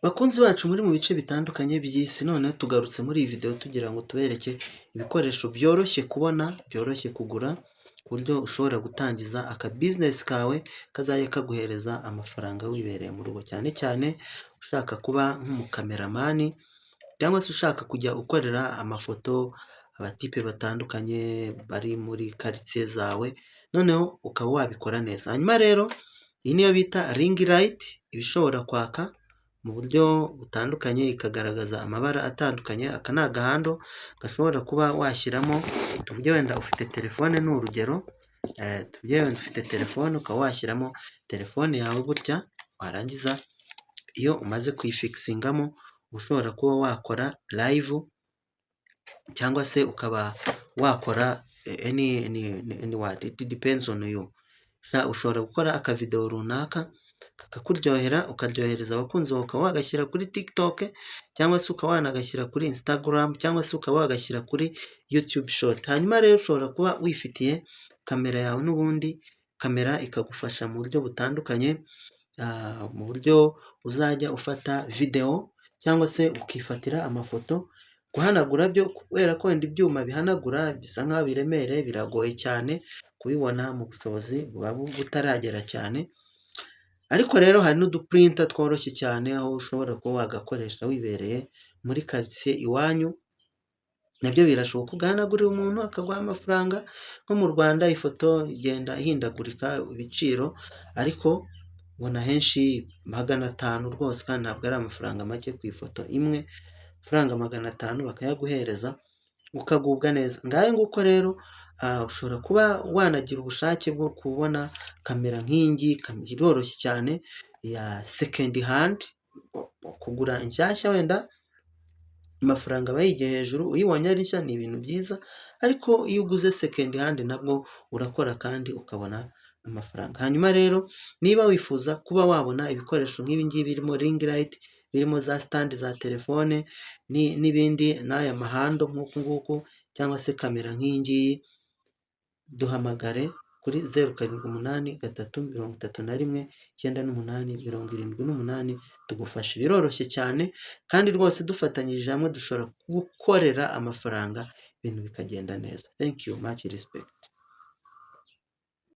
Bakunzi bacu muri mu bice bitandukanye by'isi, noneho tugarutse muri iyi video tugira ngo tubereke ibikoresho byoroshye kubona, byoroshye kugura, ku buryo ushobora gutangiza aka business kawe kazajya kaguhereza amafaranga wibereye mu rugo, cyane cyane ushaka kuba nk'umukameramani cyangwa se ushaka kujya ukorera amafoto abatipe batandukanye bari muri quartier zawe, noneho ukaba wabikora neza. Hanyuma rero iyi niyo bita ring light, iba ishobora kwaka mu buryo butandukanye ikagaragaza amabara atandukanye. Aka ni agahando gashobora kuba washyiramo, tuvuge wenda ufite telefone ni urugero, tuvuge wenda ufite telefone ukaba washyiramo telefone yawe gutya, warangiza iyo umaze kuyifixingamo ushobora kuba wakora live cyangwa se ukaba wakora it depends on you. Ushobora gukora akavideo runaka kakakuryohera ukaryohereza abakunzi bawe, ukaba wagashyira kuri TikTok cyangwa se ukaba wanagashyira kuri Instagram cyangwa se ukaba wagashyira kuri YouTube short. Hanyuma rero ushobora kuba wifitiye kamera yawe, n'ubundi kamera ikagufasha mu buryo butandukanye, mu buryo uzajya ufata video cyangwa se ukifatira amafoto. Guhanagura byo kubera ko wenda ibyuma bihanagura bisa nk'aho biremereye, biragoye cyane kubibona mu bushobozi buba butaragera cyane, ariko rero hari n'uduprinter tworoshye cyane aho ushobora kuba wagakoresha wibereye muri quartier iwanyu, nabyo birashoboka ugahanagurira umuntu akaguha amafaranga. Nko mu Rwanda ifoto igenda ihindagurika ibiciro, ariko ubona henshi 500 rwose, kandi ntabwo ari amafaranga make ku ifoto imwe, amafaranga 500 bakayaguhereza ukagubwa neza. Ngahe nguko rero ushobora kuba wanagira ubushake bwo kubona kamera nk'ingi, iroroshye cyane ya second hand, kugura inshyashya wenda amafaranga aba yigiye hejuru, uyibonye ari nshya ni ibintu byiza, ariko iyo uguze second hand nabwo urakora kandi ukabona amafaranga. Hanyuma rero niba wifuza kuba wabona ibikoresho nk'ibi ngibi birimo ring light, birimo za stand za telefone n'ibindi, n'aya mahando nk'uku nguku, cyangwa se kamera nk'iyi ngiyi, duhamagare kuri 0783319878, tugufasha. Biroroshye cyane kandi rwose dufatanyije hamwe dushobora gukorera amafaranga, ibintu bikagenda neza. Thank you, much respect.